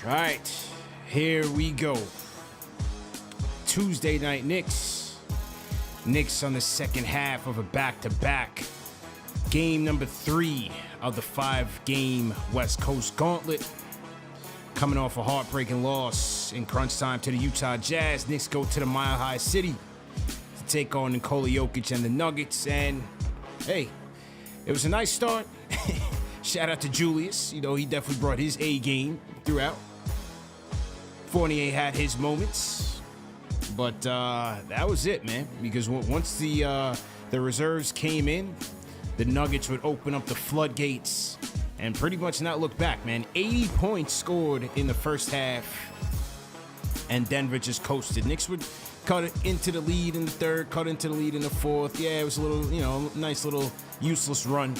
Right, here we go. Tuesday night Knicks. Knicks on the second half of a back-to-back. Game number 3 of the 5-game West Coast Gauntlet. Coming off a heartbreaking loss in crunch time to the Utah Jazz, Knicks go to the Mile High City to take on Nikola Jokic and the Nuggets. And, hey, it was a nice start. Shout out to Julius. You know, he definitely brought his A game throughout. Fournier had his moments. But that was it, man. Because once the reserves came in, the Nuggets would open up the floodgates and pretty much not look back, man. 80 points scored in the first half, and Denver just coasted. Knicks would cut it into the lead in the third, cut into the lead in the fourth. Yeah, it was a little, nice little useless run.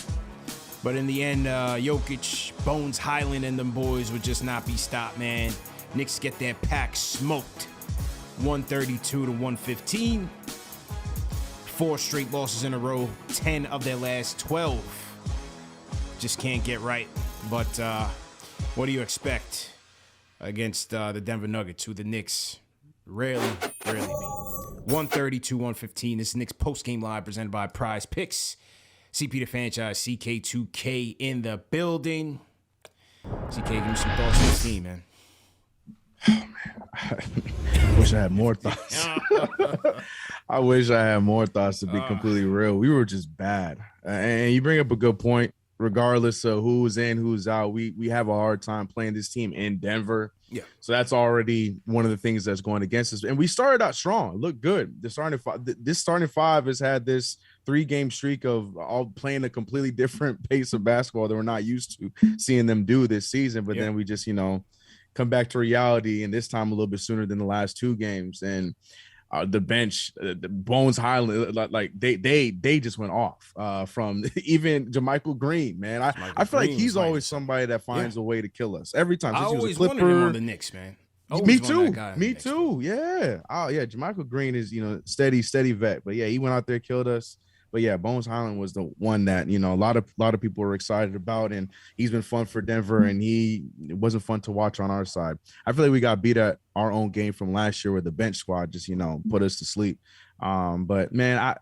But in the end, Jokic, Bones Highland, and them boys would just not be stopped, man. Knicks get their pack smoked, 132 to 115. 4 straight losses in a row, 10 of their last 12. Just can't get right. But what do you expect against the Denver Nuggets, who the Knicks rarely beat? 132-115. This is Knicks post-game live presented by Prize Picks. CP the franchise, CK2K in the building. CK, give me some thoughts on this team, man. Oh, man. I wish I had more thoughts. I wish I had more thoughts, to be completely real. We were just bad. And you bring up a good point. Regardless of who's in, who's out, we have a hard time playing this team in Denver. Yeah. So that's already one of the things that's going against us. And we started out strong. Looked good. This starting five has had this 3-game streak of all playing a completely different pace of basketball that we're not used to seeing them do this season. But then we just, come back to reality, and this time a little bit sooner than the last 2 games. And the bench, the Bones Highland, like they just went off from even JaMychal Green, man. I feel like he's always somebody that finds a way to kill us every time. I always wanted him on the Knicks, man. Me too. Yeah. Oh yeah. JaMychal Green is, steady vet, but yeah, he went out there, killed us. But yeah, Bones Highland was the one that, a lot of people were excited about, and he's been fun for Denver, and it wasn't fun to watch on our side. I feel like we got beat at our own game from last year where the bench squad just, put us to sleep. But man,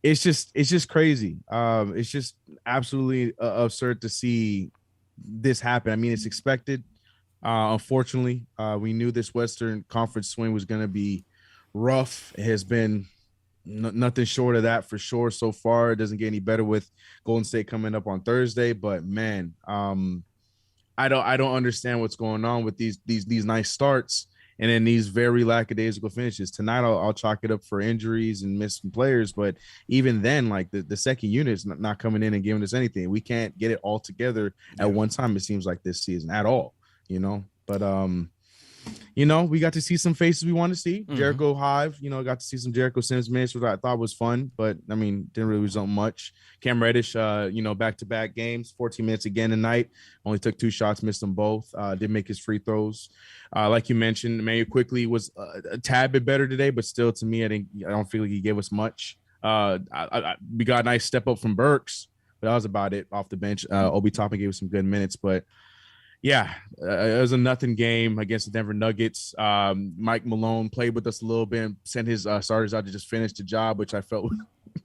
it's just crazy. It's just absolutely absurd to see this happen. I mean, it's expected. Unfortunately, we knew this Western Conference swing was going to be rough. It has been nothing short of that for sure so far. It doesn't get any better with Golden State coming up on Thursday, but man, I don't understand what's going on with these nice starts and then these very lackadaisical finishes. Tonight I'll chalk it up for injuries and missing players, but even then, like the second unit is not coming in and giving us anything. We can't get it all together at one time, it seems like, this season at all, but we got to see some faces we want to see. Jericho Hive, got to see some Jericho Sims minutes, which I thought was fun, but I mean, didn't really result much. Cam Reddish, back-to-back games, 14 minutes again tonight. Only took 2 shots, missed them both. Did make his free throws. Like you mentioned, Emmanuel Quickly was a tad bit better today, but still, to me, I don't feel like he gave us much. We got a nice step up from Burks, but that was about it off the bench. Obi Toppin gave us some good minutes, but yeah, it was a nothing game against the Denver Nuggets. Mike Malone played with us a little bit and sent his starters out to just finish the job, which I felt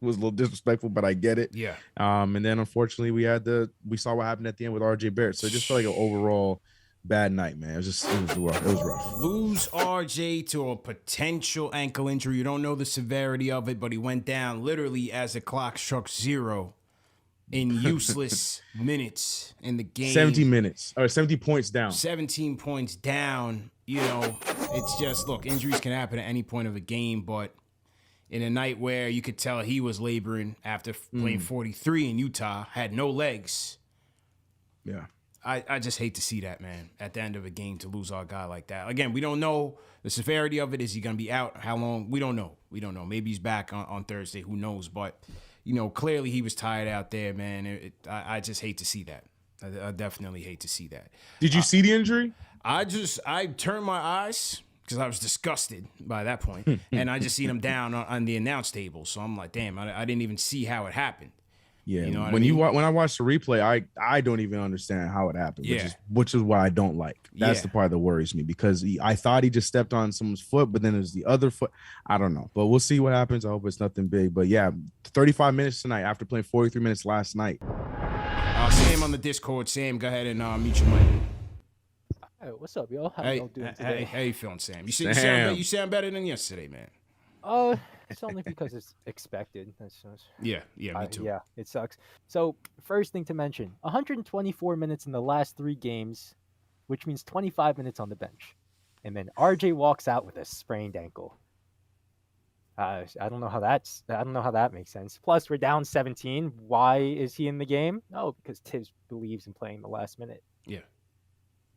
was a little disrespectful, but I get it. Yeah. And then unfortunately we saw what happened at the end with RJ Barrett. So it just felt like an overall bad night, man. It was rough. Lose RJ to a potential ankle injury. You don't know the severity of it, but he went down literally as the clock struck 0. In useless minutes in the game. 17 minutes or 70 points down. 17 points down. It's just, look, injuries can happen at any point of a game, but in a night where you could tell he was laboring after playing 43 in Utah, had no legs. Yeah. I just hate to see that, man, at the end of a game, to lose our guy like that. Again, we don't know the severity of it. Is he going to be out? How long? We don't know. Maybe he's back on Thursday. Who knows? But clearly he was tired out there, man. I just hate to see that. I definitely hate to see that. Did you see the injury? I turned my eyes because I was disgusted by that point, and I just seen him down on the announce table. So I'm like, damn, I didn't even see how it happened. Yeah, You know what when I mean? when I watch the replay, I don't even understand how it happened, Yeah. which is why I don't like. That's the part that worries me, because I thought he just stepped on someone's foot, but then it was the other foot. I don't know, but we'll see what happens. I hope it's nothing big. But yeah, 35 minutes tonight after playing 43 minutes last night. Sam on the Discord. Sam, go ahead and mute your mic. Hey, what's up, y'all? How y'all doing today? How you feeling, Sam? You sound better than yesterday, man. It's only because it's expected. Yeah, me too. Yeah, it sucks. So, first thing to mention, 124 minutes in the last 3 games, which means 25 minutes on the bench. And then RJ walks out with a sprained ankle. I don't know how that makes sense. Plus, we're down 17. Why is he in the game? Oh, because Tibbs believes in playing the last minute. Yeah.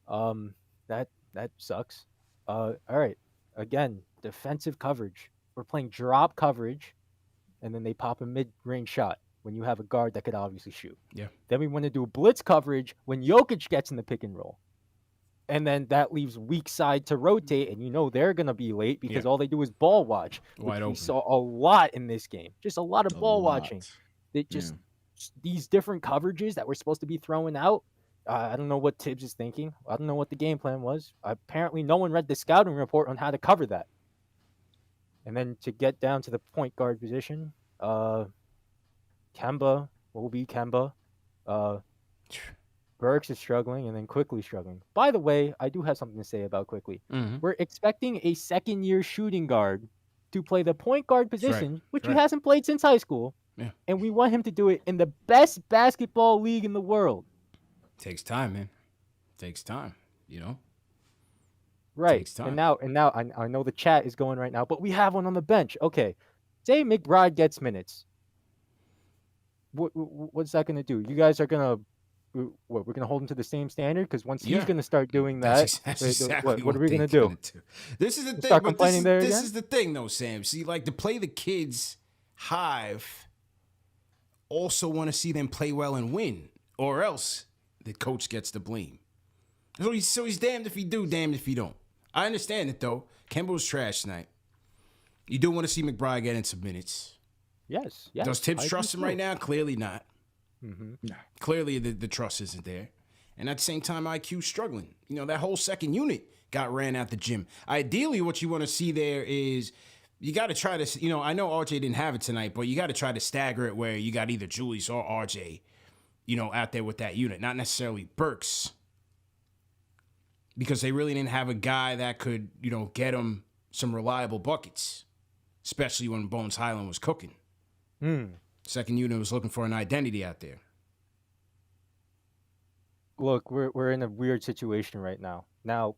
That sucks. All right. Again, defensive coverage. We're playing drop coverage, and then they pop a mid-range shot when you have a guard that could obviously shoot. Yeah. Then we want to do blitz coverage when Jokic gets in the pick and roll. And then that leaves weak side to rotate, and you know they're going to be late because all they do is ball watch, which we saw a lot in this game. Just a lot of ball watching. It just these different coverages that we're supposed to be throwing out. I don't know what Tibbs is thinking. I don't know what the game plan was. Apparently, no one read the scouting report on how to cover that. And then to get down to the point guard position, Kemba will be Kemba. Burks is struggling, and then Quickly struggling. By the way, I do have something to say about Quickly. Mm-hmm. We're expecting a second-year shooting guard to play the point guard position, which he hasn't played since high school. Yeah. And we want him to do it in the best basketball league in the world. Takes time, man. Takes time, you know? Right. Takes time. And now I know the chat is going right now, but we have one on the bench. Okay. Say McBride gets minutes. What's that going to do? You guys are going to we're going to hold him to the same standard? Because once he's going to start doing that, that's exactly what are we going to do? This is the thing. Start complaining there again? This is the thing, though, Sam. See, like, to play the kids hive, also want to see them play well and win, or else the coach gets the blame. So he's damned if he do, damned if he don't. I understand it, though. Kemba was trash tonight. You do want to see McBride get in some minutes. Yes. Does Tibbs trust him right now? Clearly not. Mm-hmm. No. Clearly the trust isn't there. And at the same time, IQ's struggling. You know, that whole second unit got ran out the gym. Ideally, what you want to see there is you got to try to, you know, I know RJ didn't have it tonight, but you got to try to stagger it where you got either Julius or RJ, you know, out there with that unit, not necessarily Burks. Because they really didn't have a guy that could, you know, get them some reliable buckets, especially when Bones Highland was cooking. Second unit was looking for an identity out there. Look, we're in a weird situation right now. Now,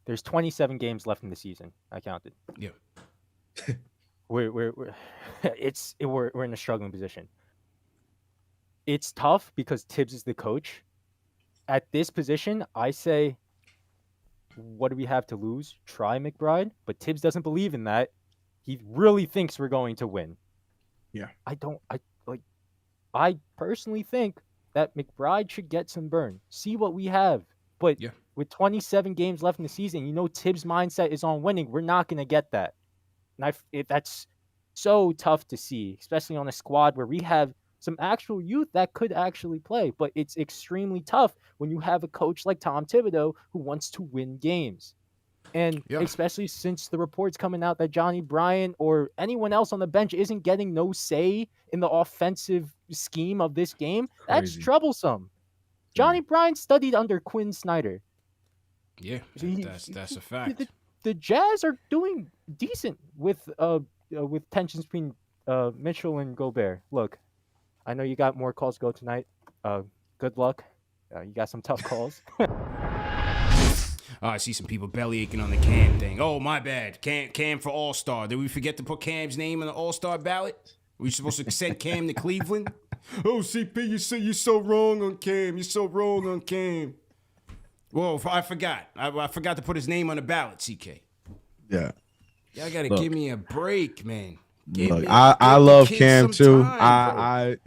there's 27 games left in the season. I counted. Yeah. we're in a struggling position. It's tough because Tibbs is the coach. At this position, I say, what do we have to lose? Try McBride, but Tibbs doesn't believe in that. He really thinks we're going to win. Yeah. I personally think that McBride should get some burn. See what we have. But with 27 games left in the season, you know Tibbs' mindset is on winning. We're not going to get that. And that's so tough to see, especially on a squad where we have some actual youth that could actually play. But it's extremely tough when you have a coach like Tom Thibodeau who wants to win games. And especially since the reports coming out that Johnny Bryant or anyone else on the bench isn't getting no say in the offensive scheme of this game, that's troublesome. Johnny Bryant studied under Quinn Snyder. Yeah, that's a fact. The Jazz are doing decent with tensions between Mitchell and Gobert. Look, I know you got more calls to go tonight. Good luck. You got some tough calls. I see some people belly aching on the Cam thing. Oh, my bad. Cam for All-Star. Did we forget to put Cam's name on the All-Star ballot? Were you supposed to send Cam to Cleveland? Oh, CP, you're so wrong on Cam. You're so wrong on Cam. Whoa, I forgot. I forgot to put his name on the ballot, CK. Yeah. Y'all got to give me a break, man. I love Cam too. I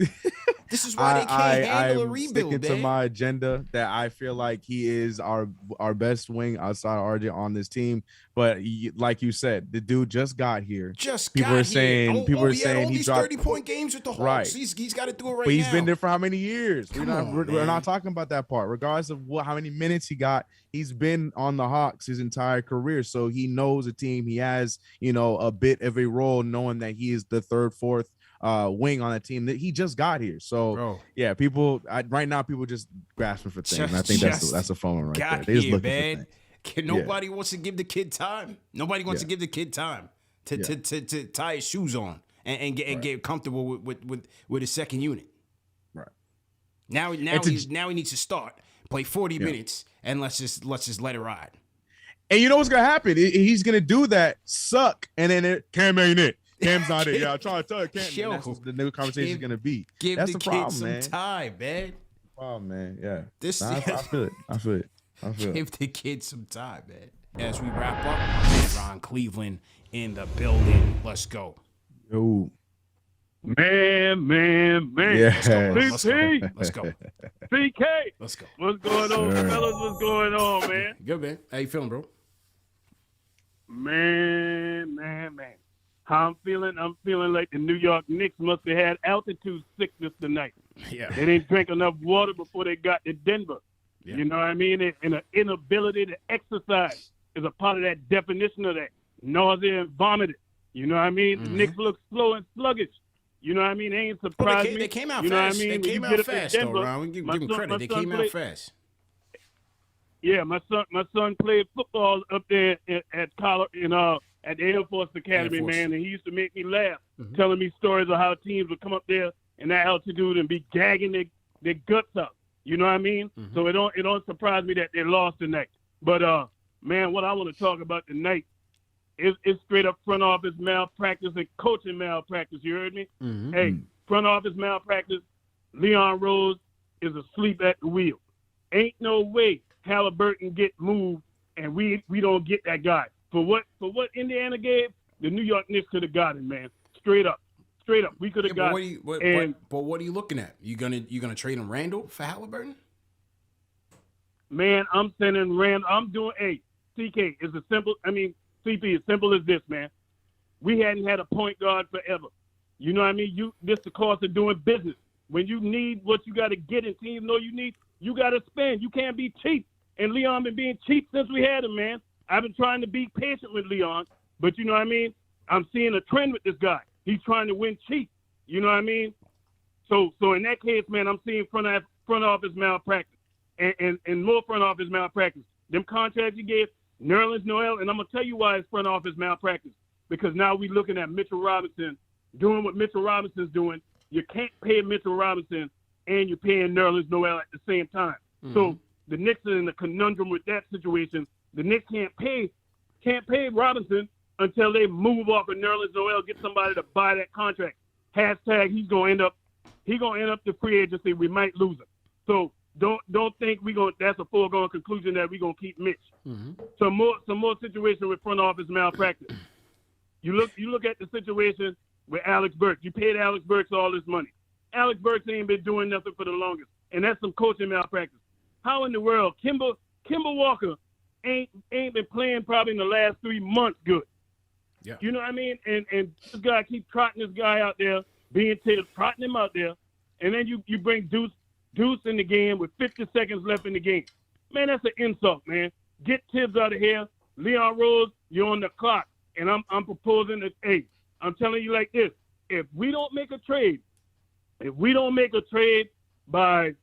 This is why they can't handle a I'm rebuild, sticking to man. my agenda that I feel like he is our best wing outside of RJ on this team. But like you said, the dude just got here. People are saying all he these dropped 30-point games with the Hawks. Right. He's got to do it right but he's now. been there for how many years? We're We're not talking about that part. Regardless of how many minutes he got, he's been on the Hawks his entire career. So he knows the team. He has, a bit of a role knowing that he is the third, fourth wing on a team that he just got here. So yeah, people right now people just grasping for things. And I think that's a fun one right there. They just looking for things. Nobody wants to give the kid time. Nobody wants to give the kid time to tie his shoes on and get comfortable with his second unit. Right. Now he needs to start, play 40 minutes, and let's just let it ride. And you know what's gonna happen? He's gonna do that, suck, and then Cam ain't it. Cam's not it. Yeah, I'm trying to tell you, Cam. That's what the new conversation is gonna be. Give the kid some time, man. Problem, man. Yeah. I feel it. Give the kid some time, man. As we wrap up, Ron Cleveland in the building. Let's go. Yo. Man. Yeah. Let's go. CK. Let's go. What's going on, fellas? What's going on, man? Good, man. How you feeling, bro? Man. How I'm feeling like the New York Knicks must have had altitude sickness tonight. Yeah. They didn't drink enough water before they got to Denver. Yeah. You know what I mean? And an inability to exercise is a part of that definition of that. Nausea and vomiting. You know what I mean? Mm-hmm. The Knicks look slow and sluggish. You know what I mean? They ain't surprised me. They came out you know fast. What I mean? They came out fast, though, Ron. We give them credit. They came out fast. Yeah, my son played football up there at college, at the Air Force Academy, man, and he used to make me laugh, telling me stories of how teams would come up there in that altitude and be gagging their guts up. You know what I mean? Mm-hmm. So it don't surprise me that they lost tonight. But man, what I want to talk about tonight is straight up front office malpractice and coaching malpractice. You heard me? Mm-hmm. Hey, front office malpractice. Leon Rose is asleep at the wheel. Ain't no way Halliburton get moved and we don't get that guy. For what Indiana gave, the New York Knicks could have got him, man. Straight up. We could have got him. But what are you looking at? You gonna trade him Randall for Halliburton? Man, I'm sending Randall. I'm doing CK is CP, as simple as this, man. We hadn't had a point guard forever. You know what I mean? This the cost of doing business. When you need what you got to get and teams know you need, you got to spend. You can't be cheap. And Leon been being cheap since we had him, man. I've been trying to be patient with Leon, but you know what I mean? I'm seeing a trend with this guy. He's trying to win cheap. You know what I mean? So in that case, man, I'm seeing front office malpractice and more front office malpractice. Them contracts he gave, Nerlens Noel, and I'm going to tell you why it's front office malpractice. Because now we're looking at Mitchell Robinson doing what Mitchell Robinson's doing. You can't pay Mitchell Robinson and you're paying Nerlens Noel at the same time. Mm-hmm. So the Knicks are in a conundrum with that situation. The Knicks can't pay Robinson until they move off of Nerlens Noel, get somebody to buy that contract. Hashtag he's gonna end up the free agency. We might lose him. So don't think that's a foregone conclusion that we're gonna keep Mitch. Mm-hmm. Some more situation with front office malpractice. You look at the situation with Alex Burks. You paid Alex Burks all this money. Alex Burks ain't been doing nothing for the longest, and that's some coaching malpractice. How in the world Kemba Walker ain't been playing probably in the last 3 months good? Yeah. You know what I mean? And this guy keep trotting this guy out there, trotting him out there, and then you bring Deuce in the game with 50 seconds left in the game. Man, that's an insult, man. Get Tibbs out of here. Leon Rose, you're on the clock. And I'm proposing that, I'm telling you like this. If we don't make a trade by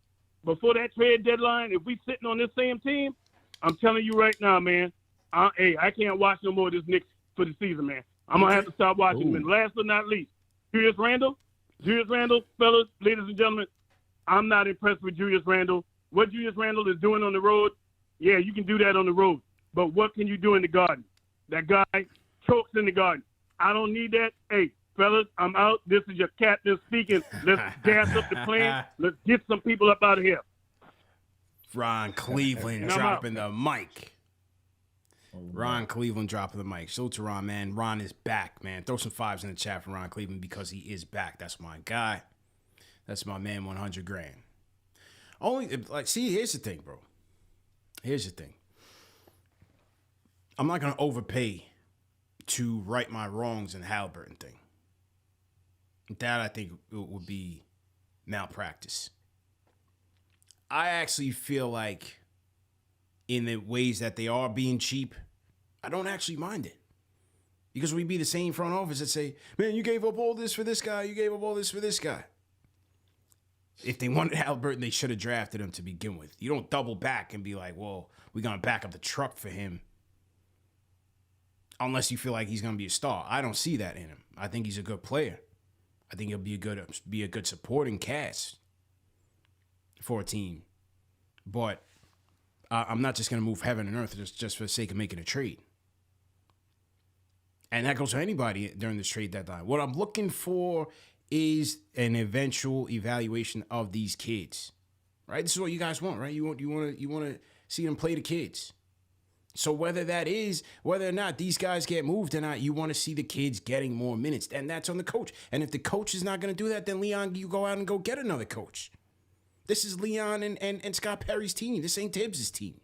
before that trade deadline, if we sitting on this same team, I'm telling you right now, man, I can't watch no more of this Knicks for the season, man. I'm going to have to stop watching them. And last but not least, Julius Randle, fellas, ladies and gentlemen, I'm not impressed with Julius Randle. What Julius Randle is doing on the road, yeah, you can do that on the road. But what can you do in the garden? That guy chokes in the garden. I don't need that. Hey, fellas, I'm out. This is your captain speaking. Let's gas up the plane. Let's get some people up out of here. Ron Cleveland dropping the mic. Ron Cleveland dropping the mic. So to Ron, man. Ron is back, man. Throw some fives in the chat for Ron Cleveland because he is back. That's my guy. That's my man, 100 grand. Only, like, see, here's the thing, bro. Here's the thing. I'm not going to overpay to right my wrongs in the Halliburton thing. That, I think, would be malpractice. I actually feel like in the ways that they are being cheap, I don't actually mind it. Because we'd be the same front office that say, man, you gave up all this for this guy. You gave up all this for this guy. If they wanted Halliburton, they should have drafted him to begin with. You don't double back and be like, well, we're going to back up the truck for him. Unless you feel like he's going to be a star. I don't see that in him. I think he's a good player. I think he'll be a good supporting cast for a team. But I'm not just going to move heaven and earth just for the sake of making a trade. And that goes for anybody during this trade deadline. What I'm looking for is an eventual evaluation of these kids. Right? This is what you guys want, right? You want to see them play the kids. So whether or not these guys get moved or not, you want to see the kids getting more minutes. And that's on the coach. And if the coach is not going to do that, then Leon, you go out and go get another coach. This is Leon and Scott Perry's team. This ain't Tibbs' team.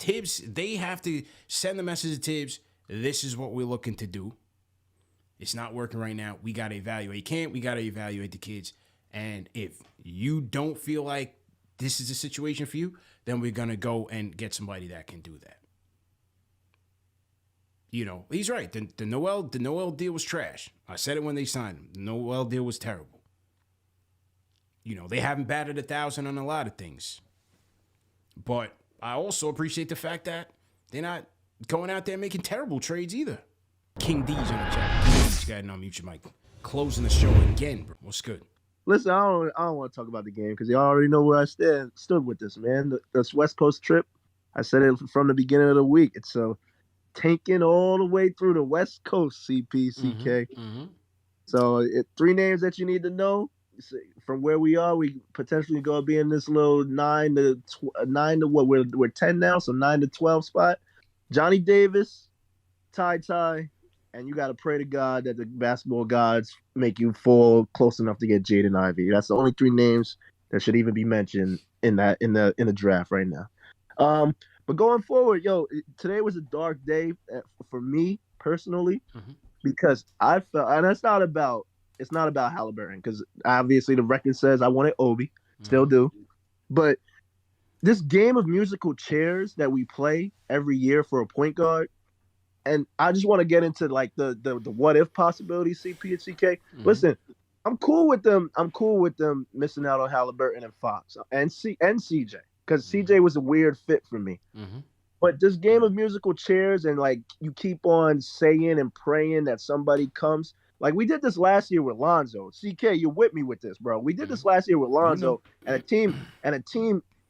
Tibbs, they have to send the message to Tibbs, this is what we're looking to do. It's not working right now. We got to evaluate. We got to evaluate the kids. And if you don't feel like this is a situation for you, then we're going to go and get somebody that can do that. You know, he's right. The Noel deal was trash. I said it when they signed him. The Noel deal was terrible. You know, they haven't batted 1,000 on a lot of things. But I also appreciate the fact that they're not going out there making terrible trades either. King D's on the chat. Just got to unmute your mic. Closing the show again, bro. What's good? Listen, I don't want to talk about the game because y'all already know where I stood with this, man. This West Coast trip, I said it from the beginning of the week. It's tanking all the way through the West Coast, CPCK. Mm-hmm. So 3 names that you need to know. From where we are, we potentially going to be in this little 9 to what? We're 10 now, so 9 to 12 spot. Johnny Davis, Ty, and you got to pray to God that the basketball gods make you fall close enough to get Jaden Ivey. That's the only 3 names that should even be mentioned in the draft right now. But going forward, today was a dark day for me personally because I felt, and it's not about Halliburton because obviously the record says I wanted Obi, still do, but this game of musical chairs that we play every year for a point guard. And I just want to get into like the what if possibility, CP and CK. Listen, I'm cool with them. I'm cool with them missing out on Halliburton and Fox and CJ because CJ was a weird fit for me. But this game of musical chairs and like you keep on saying and praying that somebody comes. Like we did this last year with Lonzo. CK, you're with me with this, bro. We did this last year with Lonzo and a team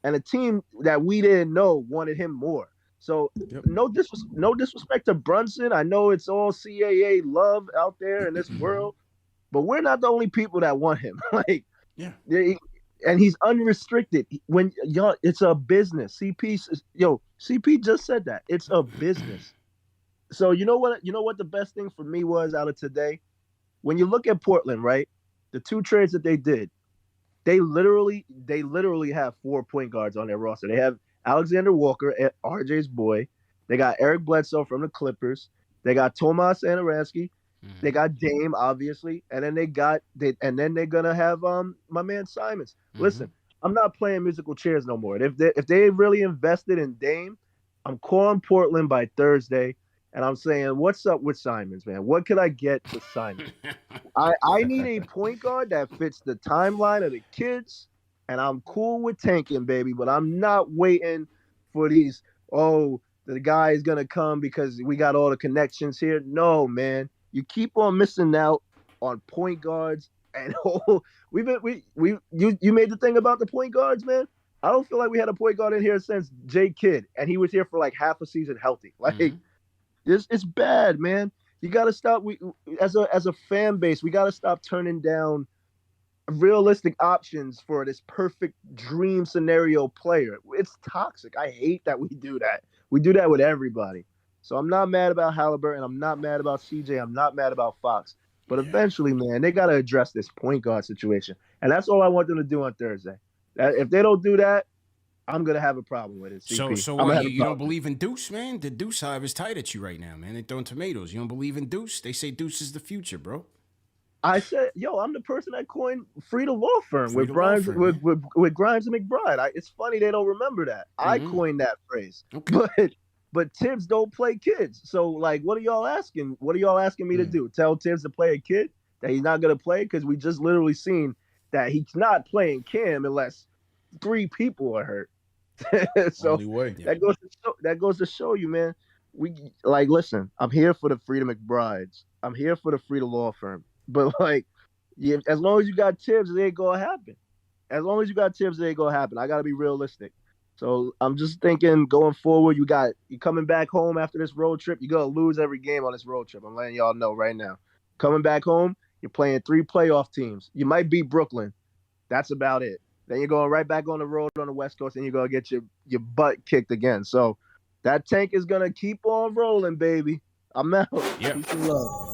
that we didn't know wanted him more. So no disrespect to Brunson. I know it's all CAA love out there in this world, but we're not the only people that want him. And he's unrestricted. When y'all, it's a business. CP just said that it's a business. So you know what the best thing for me was out of today, when you look at Portland, right? The 2 trades that they did, they literally have 4 point guards on their roster. They have Alexander Walker, RJ's boy. They got Eric Bledsoe from the Clippers. They got Tomas Satoransky. They got Dame, obviously, and then they're gonna have my man Simons. Listen, I'm not playing musical chairs no more. If they really invested in Dame, I'm calling Portland by Thursday, and I'm saying, what's up with Simons, man? What can I get to Simons? I need a point guard that fits the timeline of the kids. And I'm cool with tanking, baby, but I'm not waiting for these, the guy is going to come because we got all the connections here. No, man. You keep on missing out on point guards. And you made the thing about the point guards, man. I don't feel like we had a point guard in here since Jay Kidd, and he was here for like half a season healthy. Like, it's bad, man. You got to stop. As a fan base, we got to stop turning down realistic options for this perfect dream scenario player. It's toxic. I hate that we do that. We do that with everybody. So I'm not mad about Halliburton. I'm not mad about CJ. I'm not mad about Fox. But eventually, man, they got to address this point guard situation. And that's all I want them to do on Thursday. If they don't do that, I'm gonna have a problem with it. CP. So you don't believe in Deuce, man? The Deuce hive is tight at you right now, man. They're throwing tomatoes. You don't believe in Deuce? They say Deuce is the future, bro. I said, yo, I'm the person that coined Frida Law Firm with Grimes and McBride. It's funny they don't remember that. I coined that phrase. Okay. But Tibbs don't play kids. So like, what are y'all asking? What are y'all asking me to do? Tell Tibbs to play a kid that he's not gonna play? Because we just literally seen that he's not playing Cam unless 3 people are hurt. So that goes to show you, man. Listen, I'm here for the Frida McBrides. I'm here for the Frida Law Firm. But as long as you got Tibbs, it ain't gonna happen. As long as you got Tibbs, it ain't gonna happen. I gotta be realistic. So I'm just thinking going forward, you coming back home after this road trip, you're gonna lose every game on this road trip. I'm letting y'all know right now. Coming back home, you're playing 3 playoff teams. You might beat Brooklyn. That's about it. Then you're going right back on the road on the West Coast, and you're gonna get your butt kicked again. So that tank is gonna keep on rolling, baby. I'm out. Yeah. Peace and love.